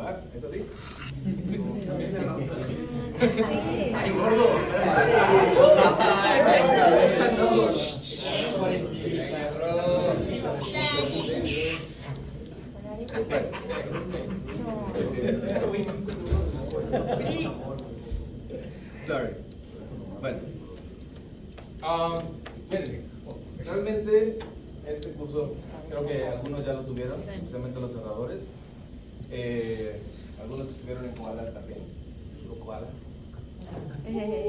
¿verdad? ¿Es así? Sí. ¡Ay, gordo! Sorry. Bueno. Miren, realmente este curso creo que algunos ya lo tuvieron, especialmente los cerradores. Algunos que estuvieron en koalas también. ¿Lo koala?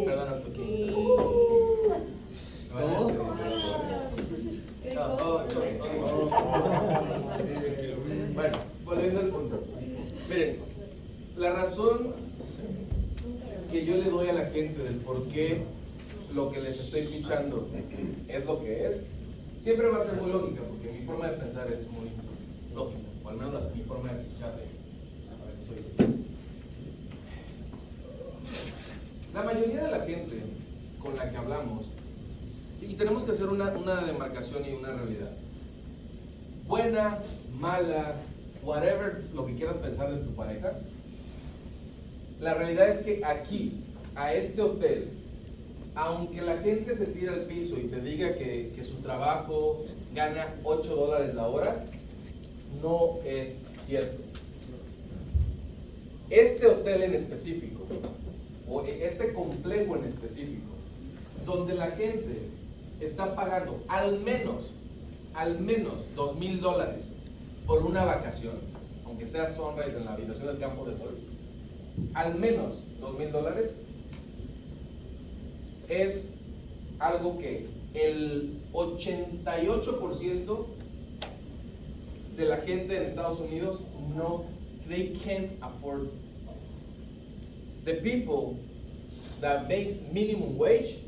Perdón, Toki. Bueno, volviendo al punto. Miren, la razón que yo le doy a la gente del por qué lo que les estoy fichando es lo que es, siempre va a ser muy lógica, porque mi forma de pensar es muy lógica, o al menos mi forma de fichar es. A ver si soy yo. La mayoría de la gente con la que hablamos, y tenemos que hacer una demarcación y una realidad. Buena, mala, whatever, lo que quieras pensar de tu pareja, la realidad es que aquí, a este hotel, aunque la gente se tira al piso y te diga que su trabajo gana $8 la hora, no es cierto. Este hotel en específico, o este complejo en específico, donde la gente está pagando al menos $2,000 por una vacación, aunque sea sunrise en la habitación del campo de golf, al menos $2,000, es algo que el 88% de la gente en Estados Unidos they can't afford. The people that makes minimum wage,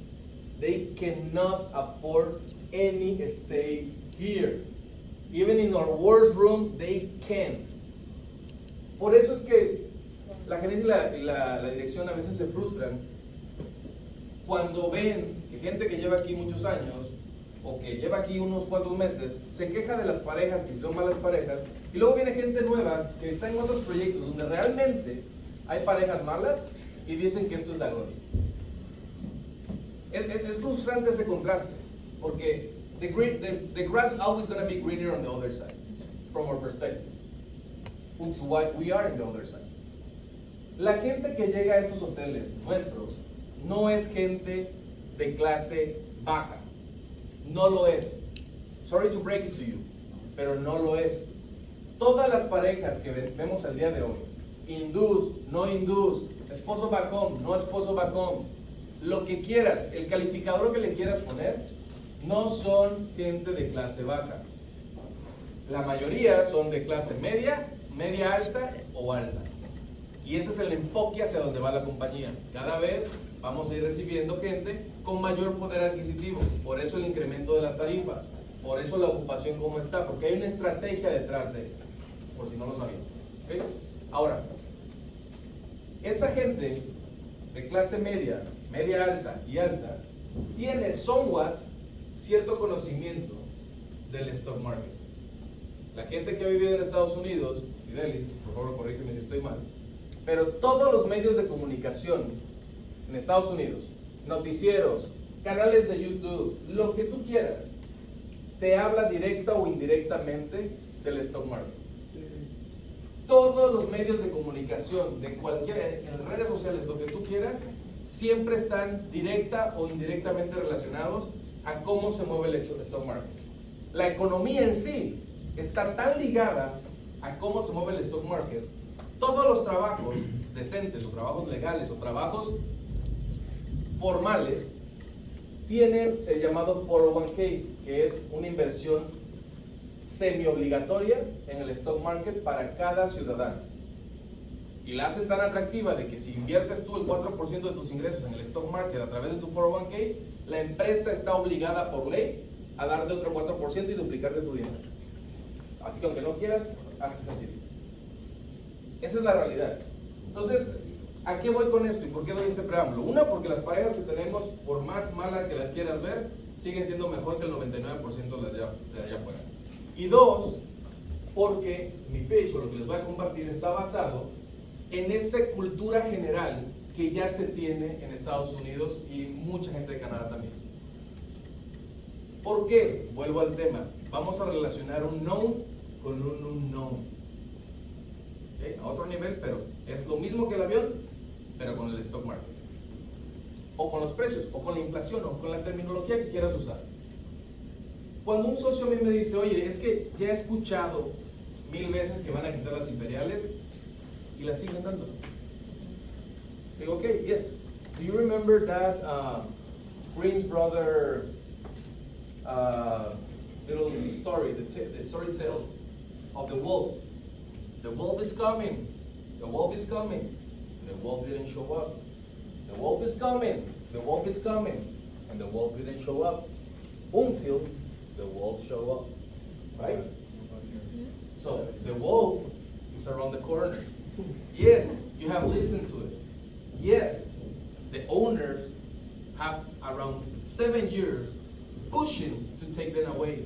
they cannot afford any stay here. Even in our worst room, they can't. Por eso es que la gerencia y la dirección a veces se frustran cuando ven que gente que lleva aquí muchos años o que lleva aquí unos cuantos meses se queja de las parejas, que son malas parejas, y luego viene gente nueva que está en otros proyectos donde realmente hay parejas malas y dicen que esto es la gloria. Es frustrante ese contraste, porque the grass is always going to be greener on the other side, from our perspective, which is why we are in the other side. La gente que llega a estos hoteles nuestros no es gente de clase baja, no lo es. Sorry to break it to you, pero no lo es. Todas las parejas que vemos al día de hoy, hindús, no hindús, esposo back home, no esposo back home, lo que quieras, el calificador que le quieras poner, no son gente de clase baja. La mayoría son de clase media, media alta o alta. Y ese es el enfoque hacia donde va la compañía. Cada vez vamos a ir recibiendo gente con mayor poder adquisitivo. Por eso el incremento de las tarifas. Por eso la ocupación como está. Porque hay una estrategia detrás de, por si no lo sabían. ¿Okay? Ahora, esa gente de clase media, media alta y alta, tiene somewhat cierto conocimiento del stock market. La gente que ha vivido en Estados Unidos, y Delis, por favor corrígeme si estoy mal, pero todos los medios de comunicación en Estados Unidos, noticieros, canales de YouTube, lo que tú quieras, te habla directa o indirectamente del stock market. Todos los medios de comunicación de cualquiera, en redes sociales, lo que tú quieras, siempre están directa o indirectamente relacionados a cómo se mueve el stock market. La economía en sí está tan ligada a cómo se mueve el stock market. Todos los trabajos decentes o trabajos legales o trabajos formales tienen el llamado 401k, que es una inversión semi-obligatoria en el stock market para cada ciudadano. Y la hacen tan atractiva de que si inviertes tú el 4% de tus ingresos en el stock market a través de tu 401k, la empresa está obligada por ley a darte otro 4% y duplicarte tu dinero. Así que aunque no quieras, hace sentido. Esa es la realidad. Entonces, ¿a qué voy con esto y por qué doy este preámbulo? Una, porque las parejas que tenemos, por más malas que las quieras ver, siguen siendo mejor que el 99% de allá afuera. Y dos, porque mi page, o lo que les voy a compartir, está basado en esa cultura general que ya se tiene en Estados Unidos y mucha gente de Canadá también. ¿Por qué? Vuelvo al tema. Vamos a relacionar un known con un unknown. ¿Okay? A otro nivel, pero es lo mismo que el avión, pero con el stock market. O con los precios, o con la inflación, o con la terminología que quieras usar. Cuando un socio a mí me dice, oye, es que ya he escuchado 1000 veces que van a quitar las imperiales y las siguen dando. Digo, okay, yes. Do you remember that Green's brother little story, the story tale of the wolf? The wolf is coming. The wolf is coming. The wolf didn't show up. The wolf is coming. The wolf is coming. And the wolf didn't show up until the wolf showed up. Right? So the wolf is around the corner. Yes, you have listened to it. Yes, the owners have around 7 years pushing to take them away.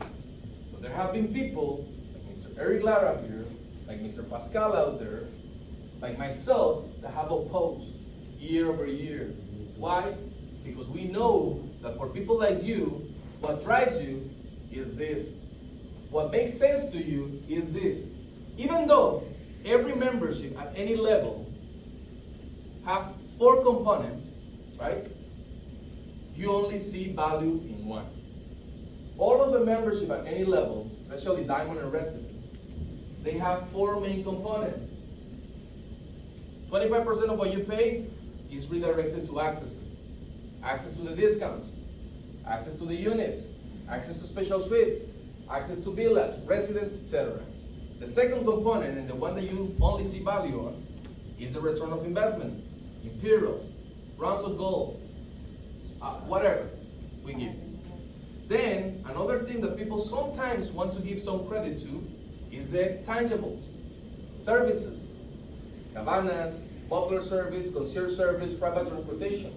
But there have been people like Mr. Eric Lara here, like Mr. Pascal out there, like myself, that have opposed year over year. Why? Because we know that for people like you, what drives you is this. What makes sense to you is this. Even though every membership at any level have 4 components, right? You only see value in one. All of the membership at any level, especially Diamond and Resident, they have 4 main components. 25% of what you pay is redirected to accesses. Access to the discounts, access to the units, access to special suites, access to villas, residents, etc. The second component, and the one that you only see value on, is the return of investment, imperials, rounds of golf, whatever we give. Then, another thing that people sometimes want to give some credit to is the tangibles, services, cabanas, butler service, concierge service, private transportation,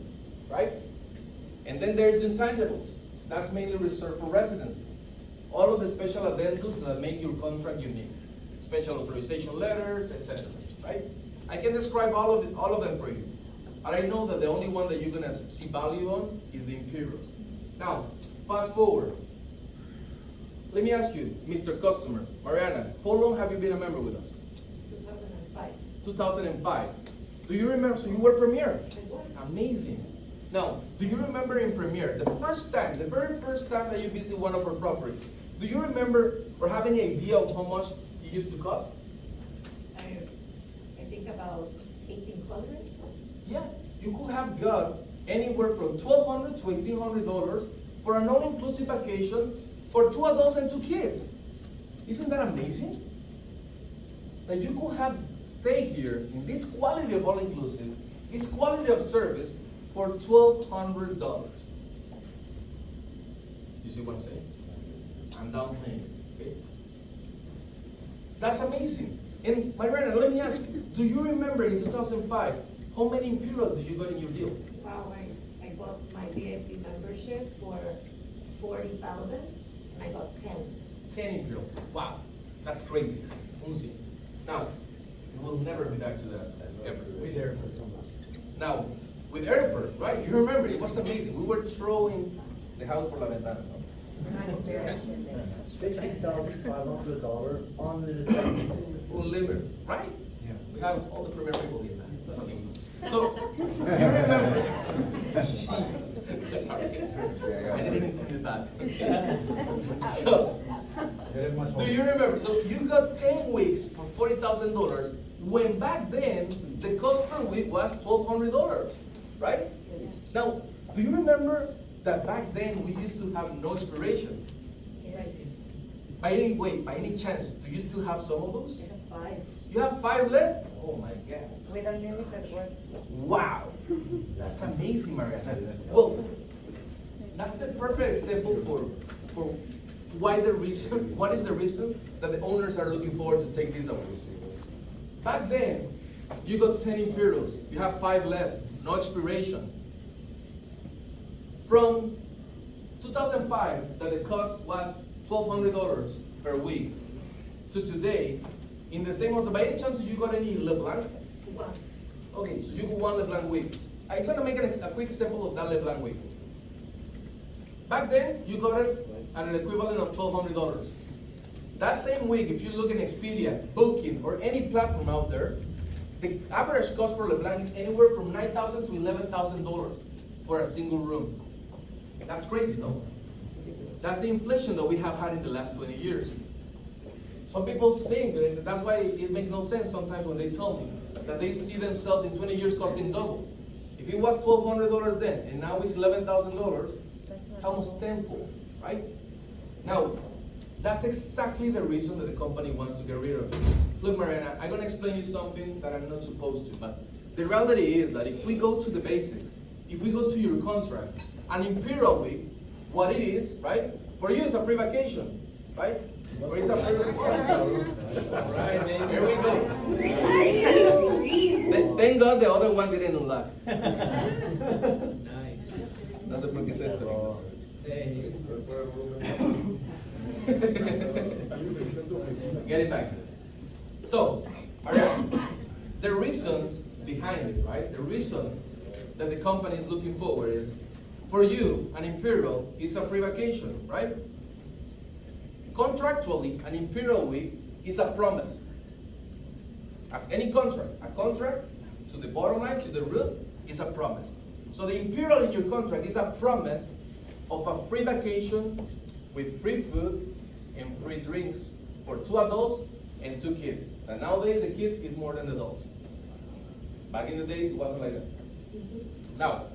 right? And then there's the intangibles. That's mainly reserved for residences. All of the special addendums that make your contract unique. Special authorization letters, etc. Right? I can describe all of them for you. But I know that the only one that you're gonna see value on is the imperials. Now, fast forward. Let me ask you, Mr. Customer, Mariana, how long have you been a member with us? 2005. 2005. Do you remember? So you were Premier. I was. Amazing. Now, do you remember in Premier, the very first time that you visit one of our properties, do you remember or have any idea of how much it used to cost? I think about 1,800. Yeah, you could have got anywhere from $1,200 to $1,800 for an all-inclusive vacation for 2 adults and 2 kids. Isn't that amazing? That you could have stayed here in this quality of all-inclusive, this quality of service for $1,200. You see what I'm saying? I'm downplaying it, okay? That's amazing. And Mariana, let me ask you, do you remember in 2005, how many imperials did you got in your deal? Wow, I bought my VIP membership for 40,000 and I got 10. 10 imperials. Wow, that's crazy. Now, we'll never be back to that ever. With Airford. Now, with Airford, right? You remember, it was amazing. We were throwing the house por la ventana, no? $16,500 unlimited. Unlimited, right? Yeah. We have all the premier people here. That's amazing. So, you remember. Sorry, kids. I didn't intend that. So, do you remember? So, you got 10 weeks for $40,000 when back then the cost per week was $1,200, right? Yes. Now, do you remember that back then we used to have no expiration? Yes. By any chance, do you still have some of those? I have 5. You have 5 left? Oh my God. With unlimited work. Wow. That's amazing, Mariana. Well, that's the perfect example for what is the reason that the owners are looking forward to take this away. Back then, you got 10 imperials. You have 5 left, no expiration. From 2005, that the cost was $1,200 per week, to today, in the same hotel, by any chance you got any LeBlanc? Once. Okay, so you got one LeBlanc week. I'm gonna make a quick example of that LeBlanc week. Back then, you got it at an equivalent of $1,200. That same week, if you look in Expedia, Booking, or any platform out there, the average cost for LeBlanc is anywhere from $9,000 to $11,000 for a single room. That's crazy, no? That's the inflation that we have had in the last 20 years. Some people think, and that's why it makes no sense sometimes when they tell me that they see themselves in 20 years costing double. If it was $1,200 then, and now it's $11,000, it's almost tenfold, right? Now, that's exactly the reason that the company wants to get rid of it. Look, Mariana, I'm gonna explain you something that I'm not supposed to, but the reality is that if we go to the basics, if we go to your contract, an Imperial Week, what it is, right? For you, it's a free vacation, right? Or it's a free vacation. Right, here we go. Thank God the other one didn't unlock. Nice. No sé por qué se esto. Hey. Get it back to it. So, Mariana, the reason behind it, right? The reason that the company is looking forward is, for you, an Imperial is a free vacation, right? Contractually, an Imperial Week is a promise. As any contract, a contract to the bottom line, to the root, is a promise. So the Imperial in your contract is a promise of a free vacation with free food and free drinks for 2 adults and 2 kids. And nowadays the kids eat more than the adults. Back in the days it wasn't like that. Now,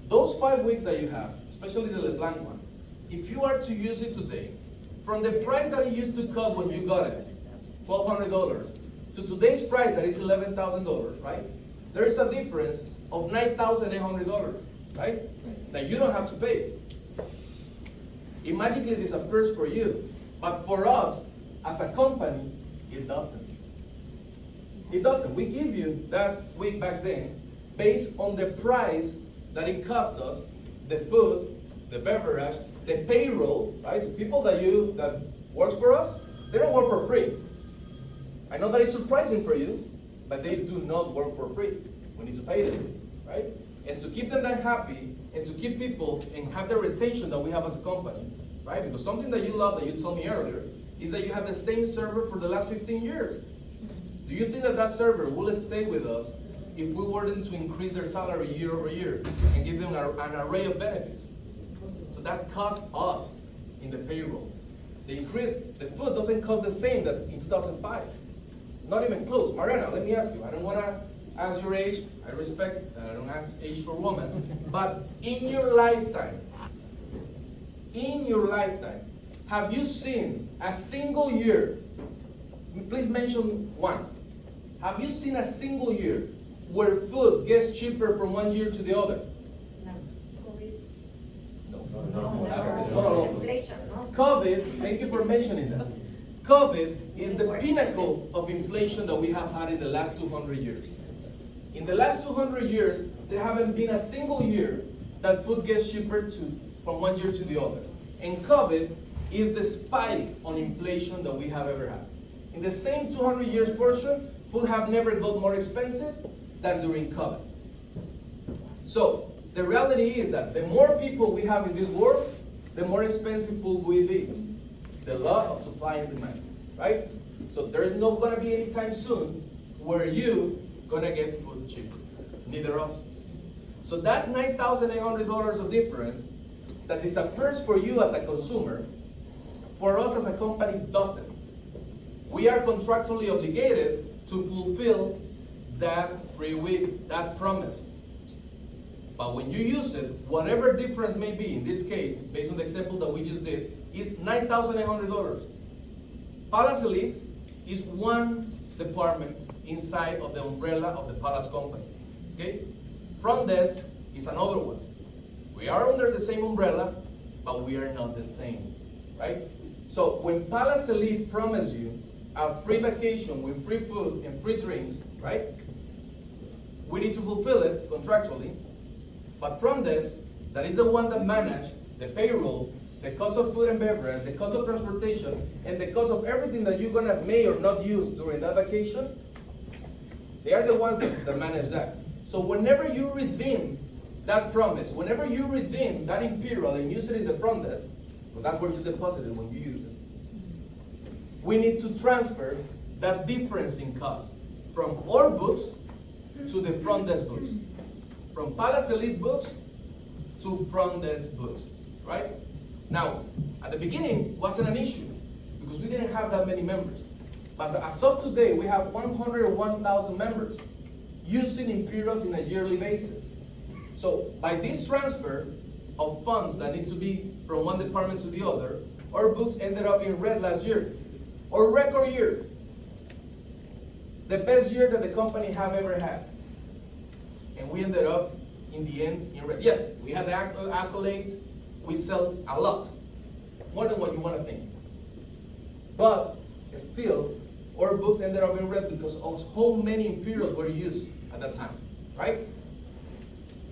those 5 weeks that you have, especially the LeBlanc one, if you are to use it today, from the price that it used to cost when you got it, $1,200, to today's price that is $11,000, right? There is a difference of $9,800, right? That you don't have to pay. It magically disappears for you, but for us, as a company, it doesn't. It doesn't. We give you that week back then based on the price that it cost us, the food, the beverage, the payroll, right? The people that works for us, they don't work for free. I know that it's surprising for you, but they do not work for free. We need to pay them, right? And to keep them that happy, and to keep people and have the retention that we have as a company, right? Because something that you love, that you told me earlier, is that you have the same server for the last 15 years. Do you think that that server will stay with us if we were to increase their salary year over year and give them an array of benefits? So that costs us in the payroll. The increase, the food doesn't cost the same that in 2005. Not even close. Mariana, let me ask you, I don't want to ask your age, I respect that I don't ask age for women, but in your lifetime, have you seen a single year, please mention one, have you seen a single year where food gets cheaper from one year to the other? No. No. Inflation, no? COVID, thank you for mentioning that. COVID is the pinnacle of inflation that we have had in the last 200 years. In the last 200 years, there haven't been a single year that food gets cheaper from one year to the other. And COVID is the spike on inflation that we have ever had. In the same 200 years portion, food have never got more expensive than during COVID. So, the reality is that the more people we have in this world, the more expensive food will be. The law of supply and demand, right? So there's not gonna be any time soon where you gonna get food cheaper, neither us. So that $9,800 of difference that disappears for you as a consumer, for us as a company doesn't. We are contractually obligated to fulfill that free week, that promise. But when you use it, whatever difference may be, in this case, based on the example that we just did, is $9,800. Palace Elite is one department inside of the umbrella of the Palace company. Okay? Front Desk is another one. We are under the same umbrella, but we are not the same. Right? So when Palace Elite promised you a free vacation with free food and free drinks, right? We need to fulfill it contractually. But Front Desk, that is the one that manages the payroll the cost of food and beverage, the cost of transportation, and the cost of everything that you're gonna may or not use during that vacation, they are the ones that manage that. So whenever you redeem that promise, whenever you redeem that Imperial and use it in the front desk, because that's where you deposit it when you use it, we need to transfer that difference in cost from our books to the front desk books. From Palace Elite books to front desk books, right? Now, at the beginning, wasn't an issue because we didn't have that many members. But as of today, we have 101,000 members using Imperials in a yearly basis. So by this transfer of funds that need to be from one department to the other, our books ended up in red last year. Our record year. The best year that the company have ever had. And we ended up in the end in red. Yes, we had the accolades. We sell a lot. More than what you want to think. But still, our books ended up in red because of how many Imperials were used at that time. Right?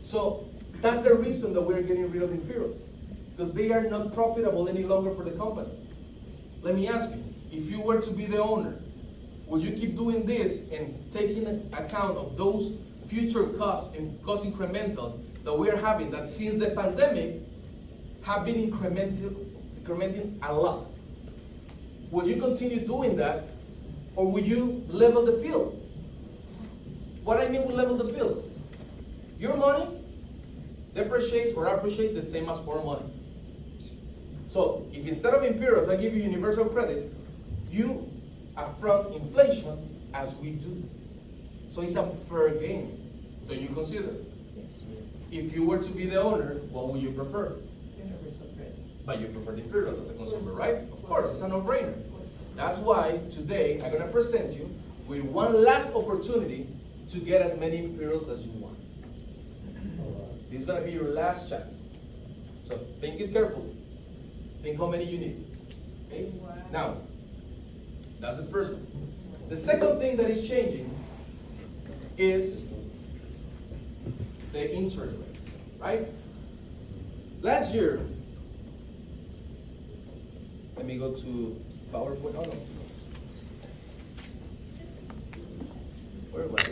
So that's the reason that we're getting rid of the Imperials. Because they are not profitable any longer for the company. Let me ask you, if you were to be the owner, would you keep doing this and taking account of those future costs and cost incrementals that we're having that since the pandemic have been incrementing a lot? Will you continue doing that, or will you level the field? What I mean with level the field, your money depreciates or appreciates the same as our money. So if instead of Imperials I give you universal credit, you affront inflation as we do. So it's a fair game. Don't you consider? Yes. If you were to be the owner, what would you prefer? Universal credits. But you prefer the Imperials as a consumer, right? Of course, it's a no-brainer. That's why today I'm going to present you with one last opportunity to get as many Imperials as you want. This is going to be your last chance. So think it carefully. Think how many you need. Okay? Wow. Now, that's the first one. The second thing that is changing is the interest rates, right? Last year, let me go to PowerPoint. Oh no. Where was it?